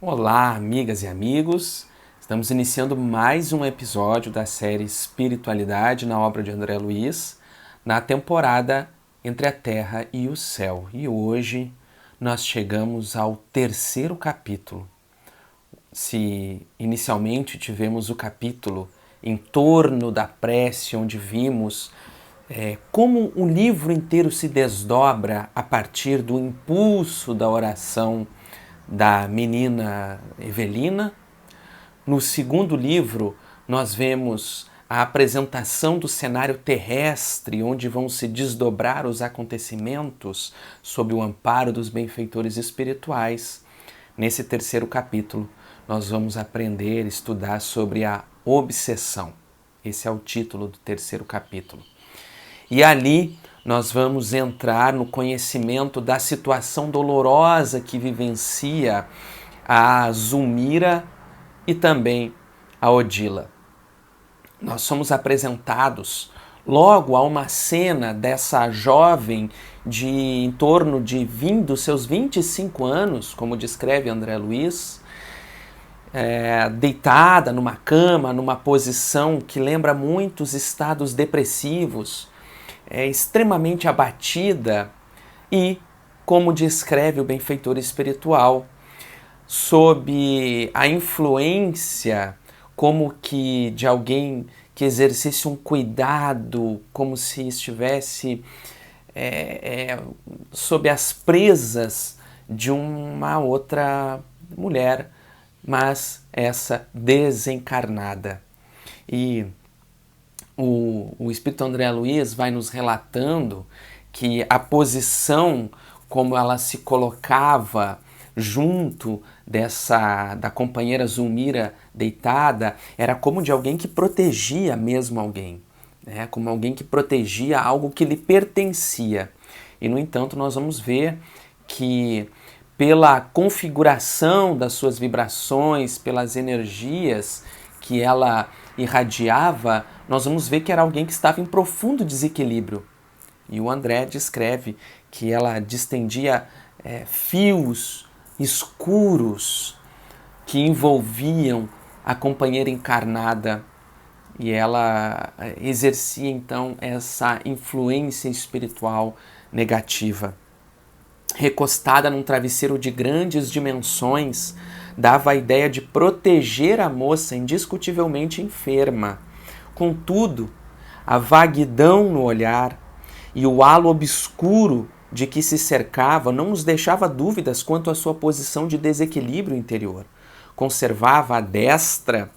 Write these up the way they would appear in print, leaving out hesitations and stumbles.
Olá, amigas e amigos. Estamos iniciando mais um episódio da série Espiritualidade na obra de André Luiz, na temporada Entre a Terra e o Céu. E hoje nós chegamos ao terceiro capítulo. Se inicialmente tivemos o capítulo em torno da prece, onde vimos como o livro inteiro se desdobra a partir do impulso da oração da menina Evelina. No segundo livro, nós vemos a apresentação do cenário terrestre, onde vão se desdobrar os acontecimentos sob o amparo dos benfeitores espirituais. Nesse terceiro capítulo, nós vamos aprender, estudar sobre a obsessão. Esse é o título do terceiro capítulo. E ali nós vamos entrar no conhecimento da situação dolorosa que vivencia a Zulmira e também a Odila. Nós somos apresentados logo a uma cena dessa jovem de em torno dos seus 25 anos, como descreve André Luiz, deitada numa cama, numa posição que lembra muitos estados depressivos, extremamente abatida e, como descreve o benfeitor espiritual, sob a influência como que de alguém que exercesse um cuidado, como se estivesse sob as presas de uma outra mulher, mas essa desencarnada. E o Espírito André Luiz vai nos relatando que a posição como ela se colocava junto da companheira Zulmira deitada era como de alguém que protegia mesmo alguém, né? Como alguém que protegia algo que lhe pertencia. E, no entanto, nós vamos ver que pela configuração das suas vibrações, pelas energias que ela irradiava, nós vamos ver que era alguém que estava em profundo desequilíbrio. E o André descreve que ela distendia fios escuros que envolviam a companheira encarnada e ela exercia então essa influência espiritual negativa. Recostada num travesseiro de grandes dimensões, dava a ideia de proteger a moça indiscutivelmente enferma. Contudo, a vaguidão no olhar e o halo obscuro de que se cercava não nos deixava dúvidas quanto à sua posição de desequilíbrio interior. Conservava a destra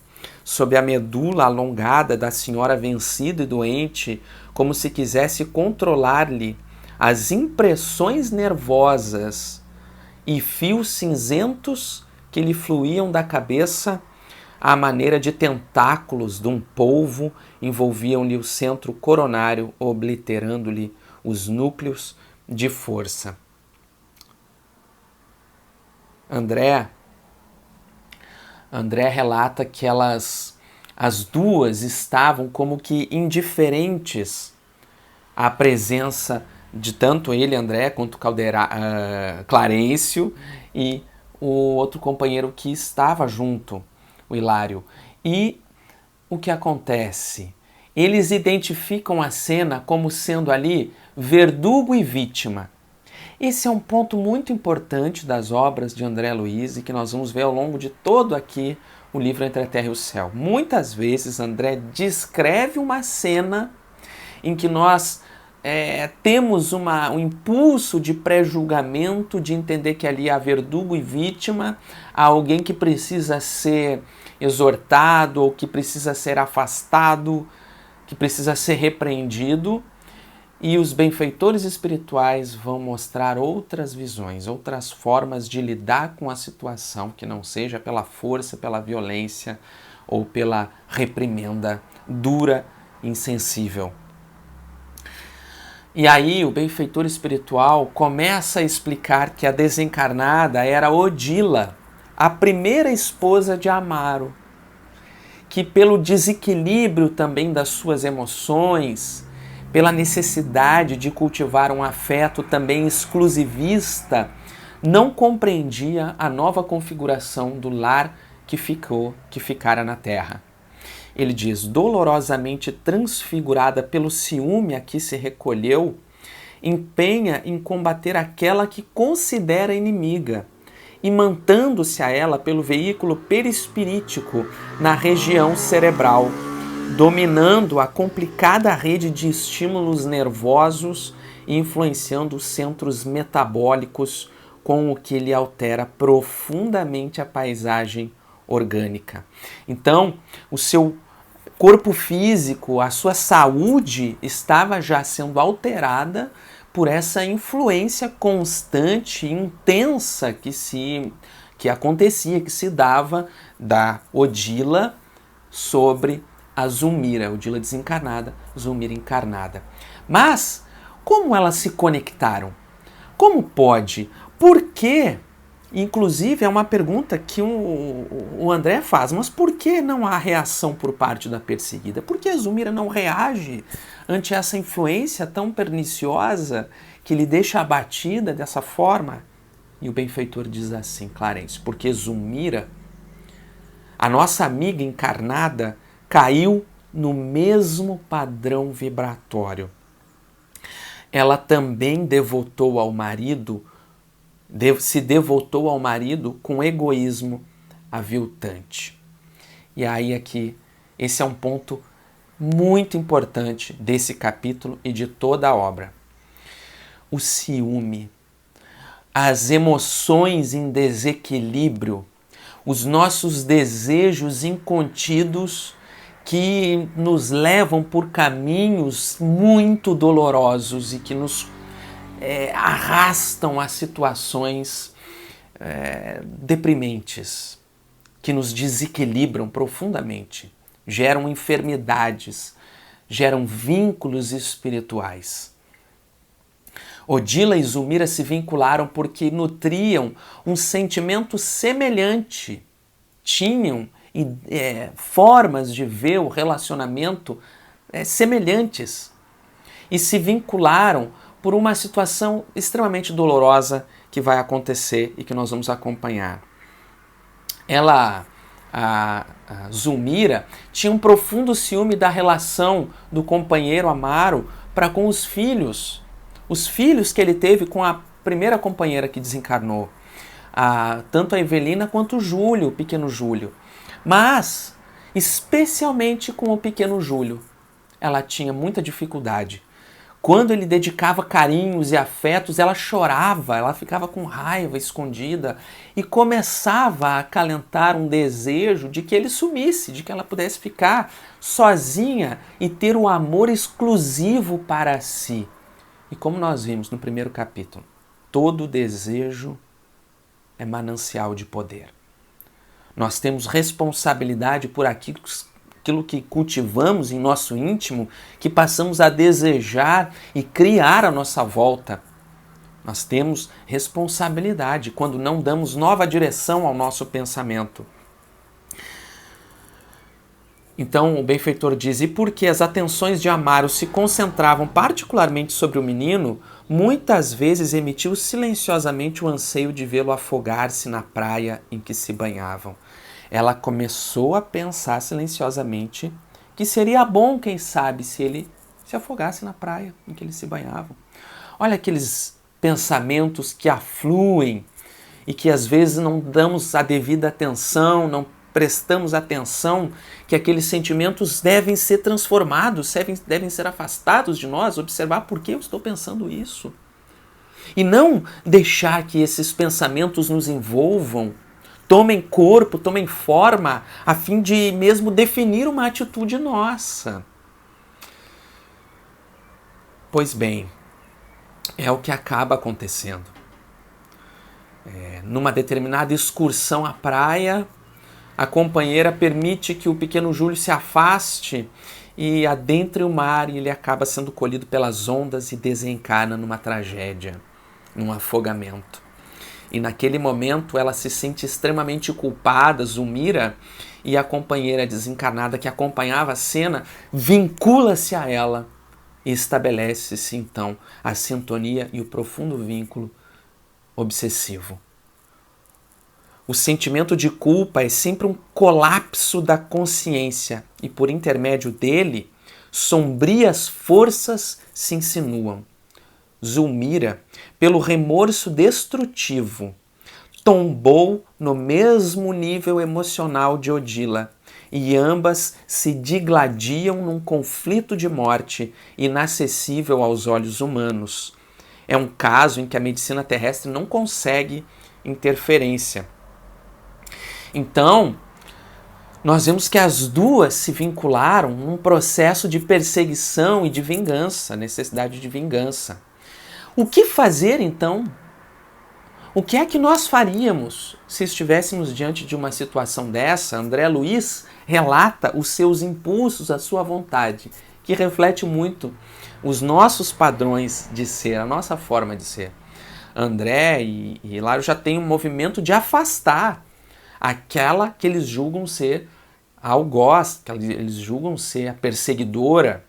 sob a medula alongada da senhora vencida e doente, como se quisesse controlar-lhe as impressões nervosas e fios cinzentos que lhe fluíam da cabeça à maneira de tentáculos de um polvo, envolviam-lhe o centro coronário, obliterando-lhe os núcleos de força. André relata que as duas estavam como que indiferentes à presença de tanto ele, André, quanto Clarencio e o outro companheiro que estava junto, o Hilário. E o que acontece? Eles identificam a cena como sendo ali verdugo e vítima. Esse é um ponto muito importante das obras de André Luiz e que nós vamos ver ao longo de todo aqui o livro Entre a Terra e o Céu. Muitas vezes André descreve uma cena em que nós temos um impulso de pré-julgamento, de entender que ali há verdugo e vítima, há alguém que precisa ser exortado ou que precisa ser afastado, que precisa ser repreendido, e os benfeitores espirituais vão mostrar outras visões, outras formas de lidar com a situação, que não seja pela força, pela violência ou pela reprimenda dura, insensível. E aí o benfeitor espiritual começa a explicar que a desencarnada era Odila, a primeira esposa de Amaro, que pelo desequilíbrio também das suas emoções, pela necessidade de cultivar um afeto também exclusivista, não compreendia a nova configuração do lar que ficara na terra. Ele diz: dolorosamente transfigurada pelo ciúme a que se recolheu, empenha em combater aquela que considera inimiga, imantando-se a ela pelo veículo perispirítico na região cerebral, dominando a complicada rede de estímulos nervosos e influenciando os centros metabólicos, com o que lhe altera profundamente a paisagem orgânica. Então, o seu corpo físico, a sua saúde estava já sendo alterada por essa influência constante e intensa que acontecia, que se dava da Odila sobre a Zulmira, Odila desencarnada, Zulmira encarnada. Mas como elas se conectaram? Como pode? Por quê? Inclusive, é uma pergunta que o André faz, mas por que não há reação por parte da perseguida? Por que a Zulmira não reage ante essa influência tão perniciosa que lhe deixa abatida dessa forma? E o benfeitor diz assim, Clarence, porque Zulmira, a nossa amiga encarnada, caiu no mesmo padrão vibratório. Ela também devotou ao marido, se devotou ao marido com egoísmo aviltante. E aí aqui, esse é um ponto muito importante desse capítulo e de toda a obra. O ciúme, as emoções em desequilíbrio, os nossos desejos incontidos que nos levam por caminhos muito dolorosos e que nos arrastam a situações deprimentes, que nos desequilibram profundamente, geram enfermidades, geram vínculos espirituais. Odila e Zulmira se vincularam porque nutriam um sentimento semelhante, tinham formas de ver o relacionamento semelhantes e se vincularam por uma situação extremamente dolorosa que vai acontecer e que nós vamos acompanhar. A Zulmira, tinha um profundo ciúme da relação do companheiro Amaro para com os filhos que ele teve com a primeira companheira que desencarnou, tanto a Evelina quanto o Júlio, o pequeno Júlio. Mas, especialmente com o pequeno Júlio, ela tinha muita dificuldade. Quando ele dedicava carinhos e afetos, ela chorava, ela ficava com raiva escondida e começava a acalentar um desejo de que ele sumisse, de que ela pudesse ficar sozinha e ter o amor exclusivo para si. E como nós vimos no primeiro capítulo, todo desejo é manancial de poder. Nós temos responsabilidade por aquilo que cultivamos em nosso íntimo, que passamos a desejar e criar à nossa volta. Nós temos responsabilidade quando não damos nova direção ao nosso pensamento. Então o benfeitor diz, e porque as atenções de Amaro se concentravam particularmente sobre o menino, muitas vezes emitiu silenciosamente o anseio de vê-lo afogar-se na praia em que se banhavam. Ela começou a pensar silenciosamente que seria bom, quem sabe, se ele se afogasse na praia em que eles se banhavam. Olha aqueles pensamentos que afluem e que às vezes não damos a devida atenção, não prestamos atenção, que aqueles sentimentos devem ser transformados, devem ser afastados de nós, observar por que eu estou pensando isso. E não deixar que esses pensamentos nos envolvam, tomem corpo, tomem forma, a fim de mesmo definir uma atitude nossa. Pois bem, é o que acaba acontecendo. Numa determinada excursão à praia, a companheira permite que o pequeno Júlio se afaste e adentre o mar, e ele acaba sendo colhido pelas ondas e desencarna numa tragédia, num afogamento. E naquele momento ela se sente extremamente culpada, Zulmira, e a companheira desencarnada que acompanhava a cena vincula-se a ela e estabelece-se então a sintonia e o profundo vínculo obsessivo. O sentimento de culpa é sempre um colapso da consciência e, por intermédio dele, sombrias forças se insinuam. Zulmira, pelo remorso destrutivo, tombou no mesmo nível emocional de Odila e ambas se digladiam num conflito de morte inacessível aos olhos humanos. É um caso em que a medicina terrestre não consegue interferência. Então, nós vemos que as duas se vincularam num processo de perseguição e de vingança, necessidade de vingança. O que fazer, então? O que é que nós faríamos se estivéssemos diante de uma situação dessa? André Luiz relata os seus impulsos, a sua vontade, que reflete muito os nossos padrões de ser, a nossa forma de ser. André e Hilário já têm um movimento de afastar aquela que eles julgam ser a algoz, que eles julgam ser a perseguidora,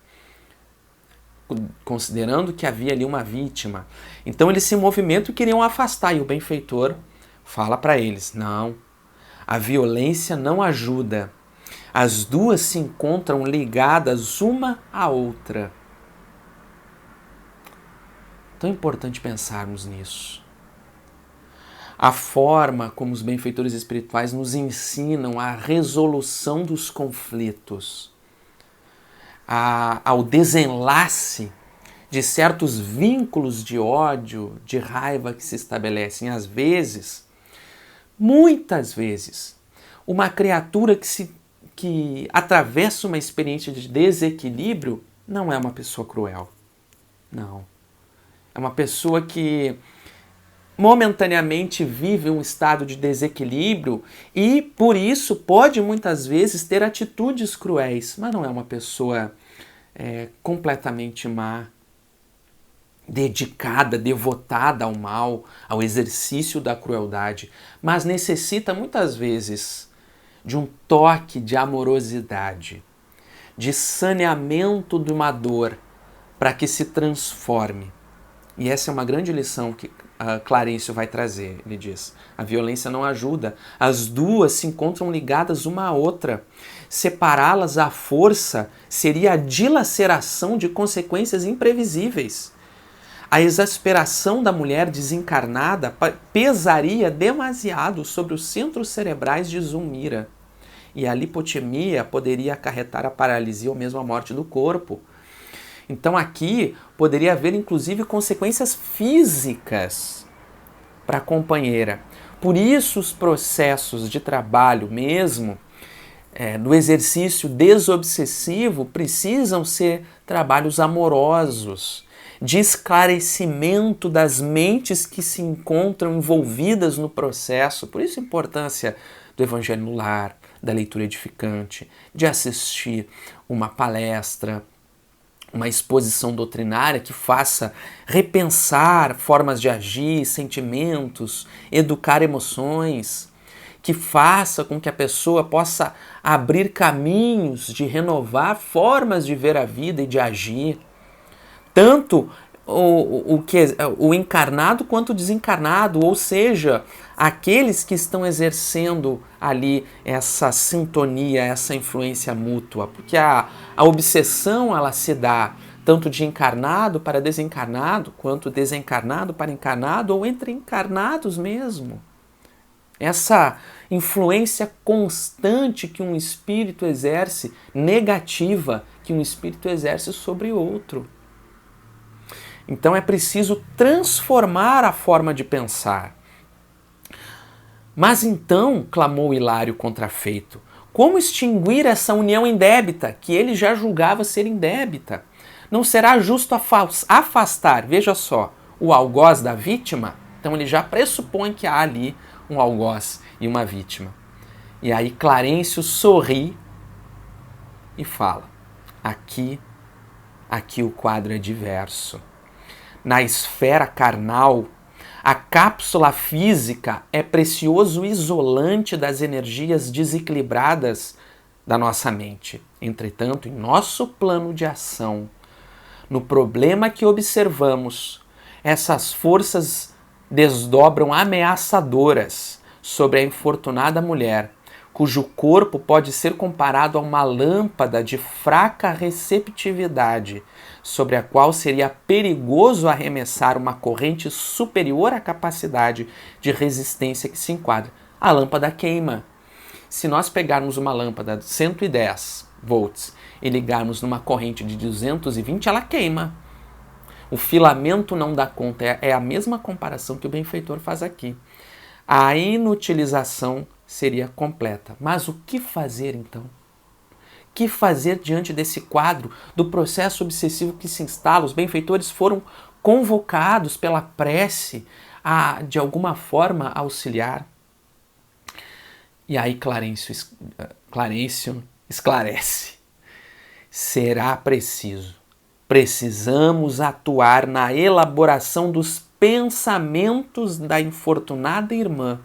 considerando que havia ali uma vítima. Então eles se movimentam e queriam afastar, e o benfeitor fala para eles, não, a violência não ajuda, as duas se encontram ligadas uma à outra. Tão importante pensarmos nisso. A forma como os benfeitores espirituais nos ensinam a resolução dos conflitos, ao desenlace de certos vínculos de ódio, de raiva que se estabelecem. Às vezes, muitas vezes, uma criatura que atravessa uma experiência de desequilíbrio não é uma pessoa cruel. Não. É uma pessoa que momentaneamente vive um estado de desequilíbrio e, por isso, pode muitas vezes ter atitudes cruéis, mas não é uma pessoa completamente má, dedicada, devotada ao mal, ao exercício da crueldade, mas necessita muitas vezes de um toque de amorosidade, de saneamento de uma dor para que se transforme. E essa é uma grande lição que Clarencio vai trazer. Ele diz, a violência não ajuda, as duas se encontram ligadas uma à outra. Separá-las à força seria a dilaceração de consequências imprevisíveis. A exasperação da mulher desencarnada pesaria demasiado sobre os centros cerebrais de Zulmira. E a lipotimia poderia acarretar a paralisia ou mesmo a morte do corpo. Então aqui poderia haver inclusive consequências físicas para a companheira. Por isso os processos de trabalho mesmo, no exercício desobsessivo, precisam ser trabalhos amorosos, de esclarecimento das mentes que se encontram envolvidas no processo. Por isso a importância do Evangelho no Lar, da leitura edificante, de assistir uma palestra, uma exposição doutrinária que faça repensar formas de agir, sentimentos, educar emoções, que faça com que a pessoa possa abrir caminhos de renovar formas de ver a vida e de agir. Tanto o encarnado quanto o desencarnado, ou seja, aqueles que estão exercendo ali essa sintonia, essa influência mútua, porque a obsessão ela se dá tanto de encarnado para desencarnado, quanto desencarnado para encarnado, ou entre encarnados mesmo. Essa influência constante que um espírito exerce, negativa, que um espírito exerce sobre outro. Então é preciso transformar a forma de pensar. Mas então, clamou Hilário contrafeito, como extinguir essa união indébita, que ele já julgava ser indébita? Não será justo afastar, veja só, o algoz da vítima? Então ele já pressupõe que há ali um algoz e uma vítima. E aí Clarencio sorri e fala, aqui o quadro é diverso. Na esfera carnal, a cápsula física é precioso isolante das energias desequilibradas da nossa mente. Entretanto, em nosso plano de ação, no problema que observamos, essas forças desdobram ameaçadoras sobre a infortunada mulher, cujo corpo pode ser comparado a uma lâmpada de fraca receptividade, sobre a qual seria perigoso arremessar uma corrente superior à capacidade de resistência que se enquadra. A lâmpada queima. Se nós pegarmos uma lâmpada de 110 volts e ligarmos numa corrente de 220, ela queima. O filamento não dá conta. É a mesma comparação que o benfeitor faz aqui. A inutilização seria completa. Mas o que fazer então? O que fazer diante desse quadro do processo obsessivo que se instala? Os benfeitores foram convocados pela prece a, de alguma forma, auxiliar. E aí Clarencio esclarece. Será precisamos atuar na elaboração dos pensamentos da infortunada irmã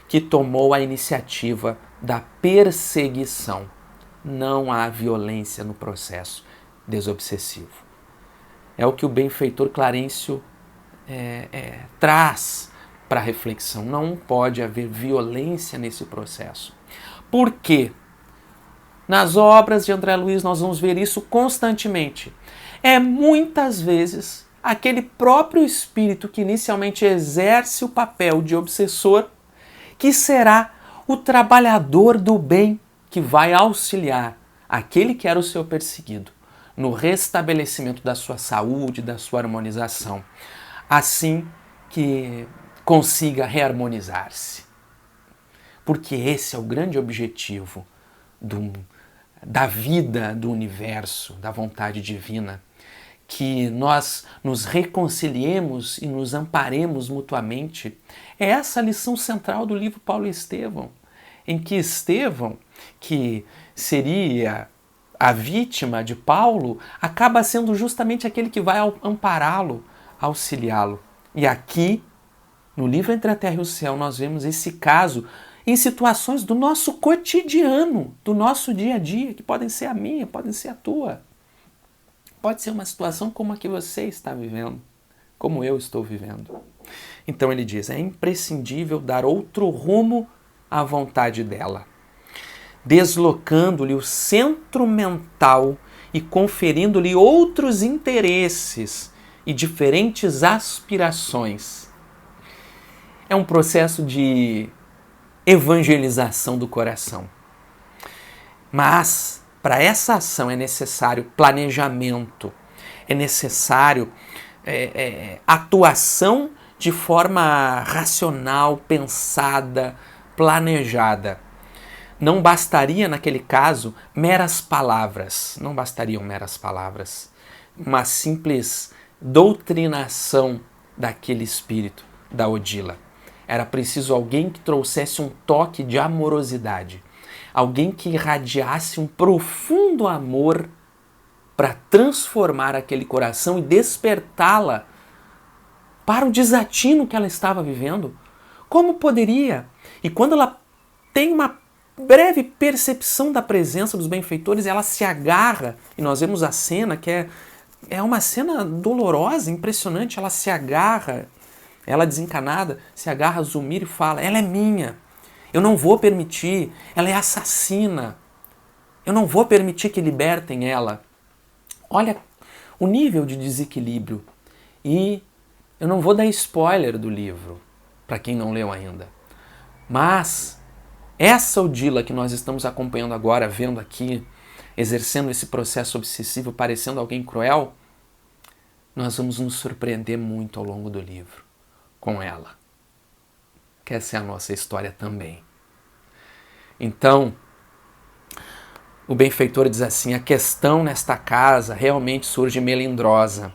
que tomou a iniciativa da perseguição. Não há violência no processo desobsessivo. É o que o benfeitor Clarencio traz para a reflexão. Não pode haver violência nesse processo. Por quê? Nas obras de André Luiz nós vamos ver isso constantemente. É muitas vezes aquele próprio espírito que inicialmente exerce o papel de obsessor que será o trabalhador do bem que vai auxiliar aquele que era o seu perseguido no restabelecimento da sua saúde, da sua harmonização, assim que consiga reharmonizar-se. Porque esse é o grande objetivo da vida do universo, da vontade divina, que nós nos reconciliemos e nos amparemos mutuamente. É essa a lição central do livro Paulo e Estevão, em que Estevão, que seria a vítima de Paulo, acaba sendo justamente aquele que vai ampará-lo, auxiliá-lo. E aqui, no livro Entre a Terra e o Céu, nós vemos esse caso em situações do nosso cotidiano, do nosso dia a dia, que podem ser a minha, podem ser a tua. Pode ser uma situação como a que você está vivendo, como eu estou vivendo. Então ele diz, é imprescindível dar outro rumo à vontade dela, deslocando-lhe o centro mental e conferindo-lhe outros interesses e diferentes aspirações. É um processo de evangelização do coração. Mas, para essa ação é necessário planejamento, é necessário atuação de forma racional, pensada, planejada. Não bastaria, naquele caso, meras palavras. Não bastariam meras palavras. Uma simples doutrinação daquele espírito, da Odila. Era preciso alguém que trouxesse um toque de amorosidade. Alguém que irradiasse um profundo amor para transformar aquele coração e despertá-la para o desatino que ela estava vivendo. Como poderia? E quando ela tem uma breve percepção da presença dos benfeitores, ela se agarra, e nós vemos a cena que é uma cena dolorosa, impressionante, ela se agarra, ela desencanada, se agarra a Zulmira e fala, ela é minha, eu não vou permitir, ela é assassina, eu não vou permitir que libertem ela. Olha o nível de desequilíbrio. E eu não vou dar spoiler do livro, para quem não leu ainda, mas essa Odila que nós estamos acompanhando agora, vendo aqui, exercendo esse processo obsessivo, parecendo alguém cruel, nós vamos nos surpreender muito ao longo do livro com ela. Que essa é a nossa história também. Então, o benfeitor diz assim, a questão nesta casa realmente surge melindrosa.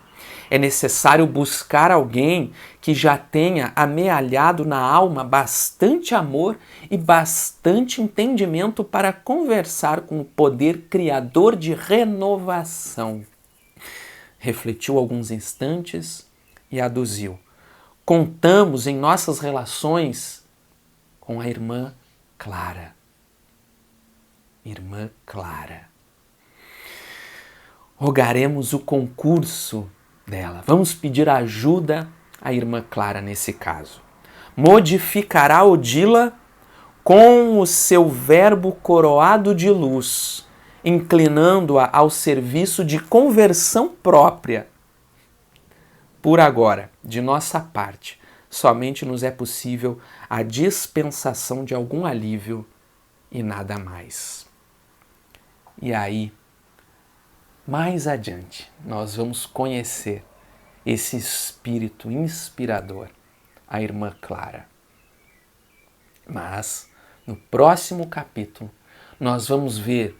É necessário buscar alguém que já tenha amealhado na alma bastante amor e bastante entendimento para conversar com o poder criador de renovação. Refletiu alguns instantes e aduziu. Contamos em nossas relações com a irmã Clara. Irmã Clara. Rogaremos o concurso dela. Vamos pedir ajuda à irmã Clara nesse caso. modificará Odila com o seu verbo coroado de luz, inclinando-a ao serviço de conversão própria. Por agora, de nossa parte, somente nos é possível a dispensação de algum alívio e nada mais. E aí, mais adiante, nós vamos conhecer esse espírito inspirador, a irmã Clara. Mas, no próximo capítulo, nós vamos ver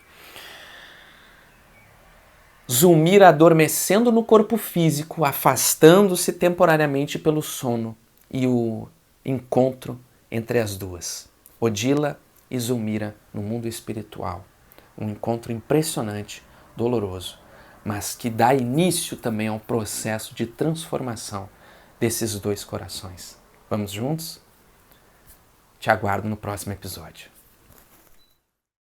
Zulmira adormecendo no corpo físico, afastando-se temporariamente pelo sono, e o encontro entre as duas, Odila e Zulmira no mundo espiritual. Um encontro impressionante, doloroso, mas que dá início também ao processo de transformação desses dois corações. Vamos juntos? Te aguardo no próximo episódio.